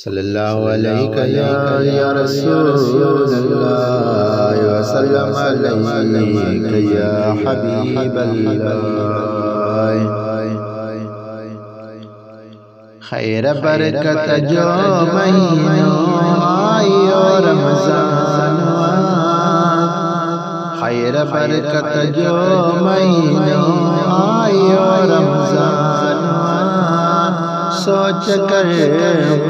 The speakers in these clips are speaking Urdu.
صلی اللہ علیہ یا رسول اللہ وسلم علیہ یا حبیب اللہ۔ خیر برکت جو مہینوں آئی اور رمضان، خیر برکت جو مہینوں آئی اور رمضان، سوچ کر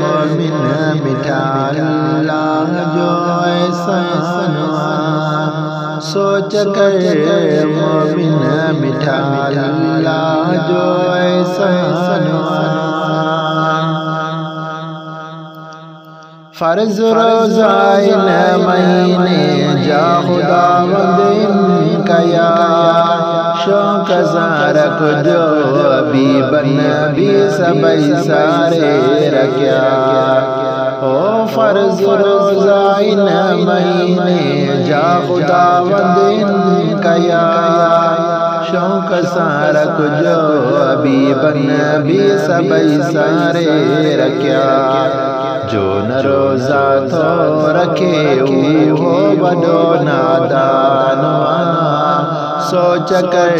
مومن مٹھا اللہ جو ایسا سنوان، سوچ کر مومن مٹھا اللہ جو ایسا سنوان۔ فرض روزہ ان مہینے جا خداوند ان کا یا شوق زارک جو ابھی بنبی سبئی سارے رکھیا، او فرض روزہ ان مہینے جا خداوند ان کا یا شوق سارک جو ابھی بنبی سبئی سارے رکھیا، جو نہ روزہ تو رکھے ہو بڑو نادان، سوچ کر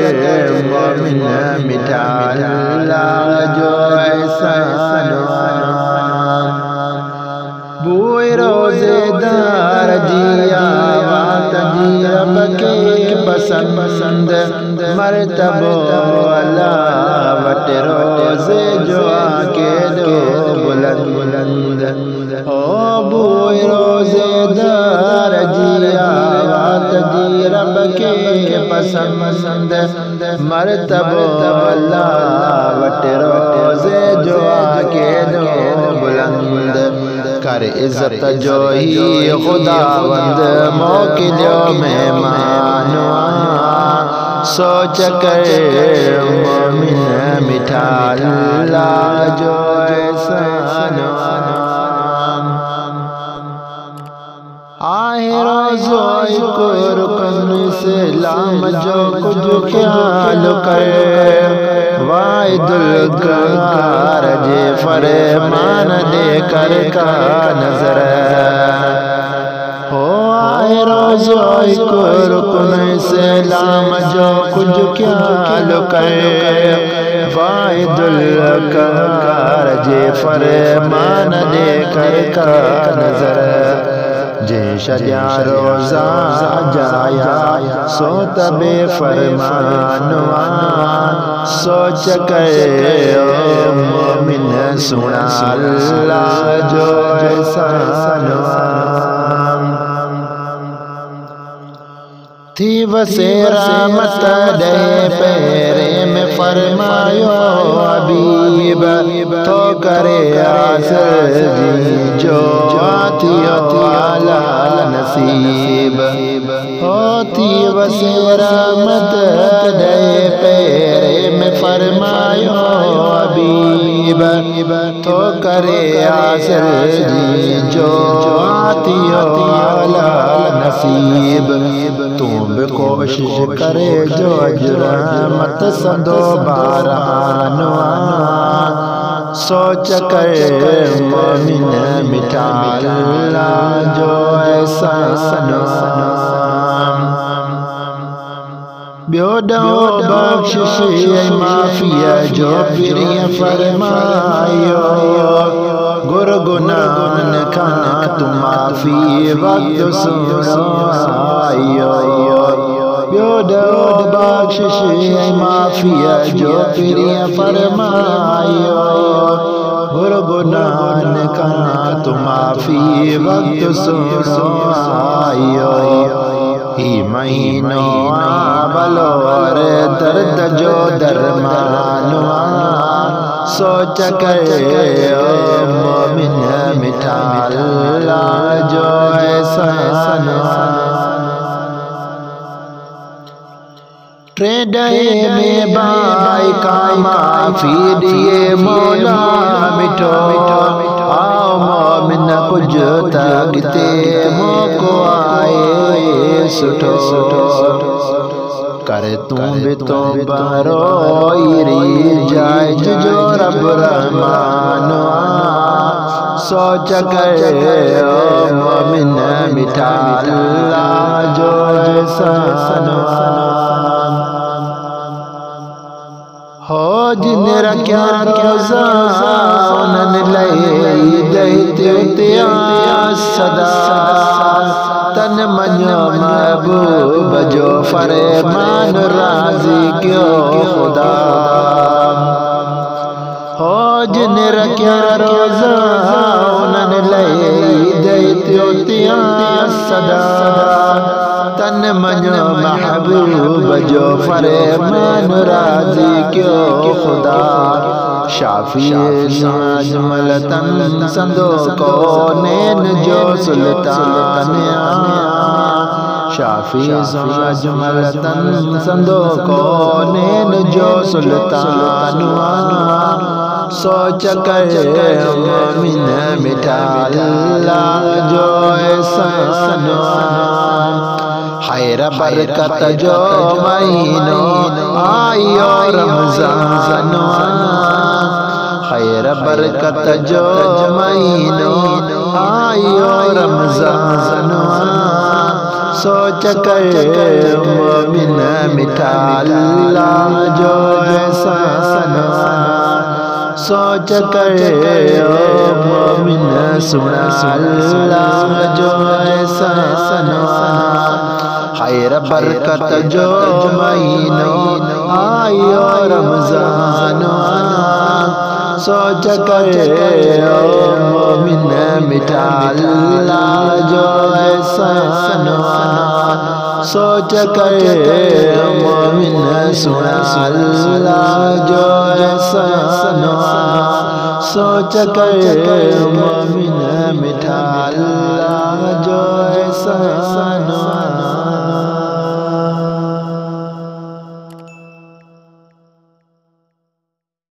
مومن مٹھا اللہ جو ایسا سنوان۔ بوئے روزے دار جیا وات جی رب کے پسند، مرتبہ اللہ وٹ روزے جو آکے دو بلند بلند، او بوئے روزے دار جیا وات جی رب کے پسند، مرتبہ اللہ وٹ روزے جو آکے دو بلند، کر عزت جو ہی خداوند موکلیو مہمانواں، سوچ کر مومن مٹھا اللہ جو ایسا سنوان۔ آئے روزوئی کو رکن اسلام جو کچھ خیال کر، واحد القہار جے فرمان دے کر کا نظر، او آئے روزوئی کو رکن اسلام جو کچھ خیال کر، واحد القہار جے فرمان دے کر کا نظر، جے شجا روزہ جایا سوت بے فرمانوان، سوچ کر مومن سنا اللہ جو ایسا سنوان۔ تھی وسے رحمت دے پیرے میں فرمایو حبیب، تو کرے آسر جی جو آتیو والا نصیب، ہوتی وسے رحمت دے پیرے میں فرمایو حبیب، تو کرے آسر جی جو آتیو والا نصیب، تم بھی کوشش کرے جو اجر مت سندو بارانوان، سوچ کر مومن مٹھا اللہ جو ایسا سنوان۔ بیو ڈو بخشش معافیہ جو پری فرمائیو، گر گناہن کھانا تم معافی وقت سنو آئیو، بیو ڈو بخشش معافیہ جو پری فرمائیو، گر گناہن کھانا تم معافی وقت سنو آئیو، ہی مہینوں بلور درد جو درمانواں، سوچ کر مومن مٹھا اللہ جو ایسا سنوان۔ ٹریڈے میں بائی کا معافی دیے مولا مٹھو، آؤ مومن کچھ تاکتے موقع آئے سٹھو، کر تم بھی تو بروئی ری جائے جو رب رحمانواں، سوچ کر مومن مٹھا اللہ جو احسان ہو جن رکھیا روزہ انہن لئی دیتے اتیا صدا تن منو محبوب جو فرمان راضی کیوں خدا ہو جن رکھیا روزہ انہن لئی دیتے اتیا صدا تن منو محبوب جو فرمان راضی کیوں خدا شافی اجمل تن سندو کونین جو سلطان شافی اجمل تن سندو کونین جو سلطان سوچ کر مومن مٹھا اللہ جو احسان خیر برکت جو مہینو آئیو رمضان خیر برکت جو مہینو آئیو رمضان سوچ کر مومن مٹھا اللہ جو احسان سوچ کر مومن سنا اللہ جو احسان خیر برکت جو مہینو آئیو رمضان سوچ کر مومن مٹھا اللہ جو احسان سوچ کر مومن سنا اللہ جو احسان سوچ کر مومن مٹھا اللہ جو احسان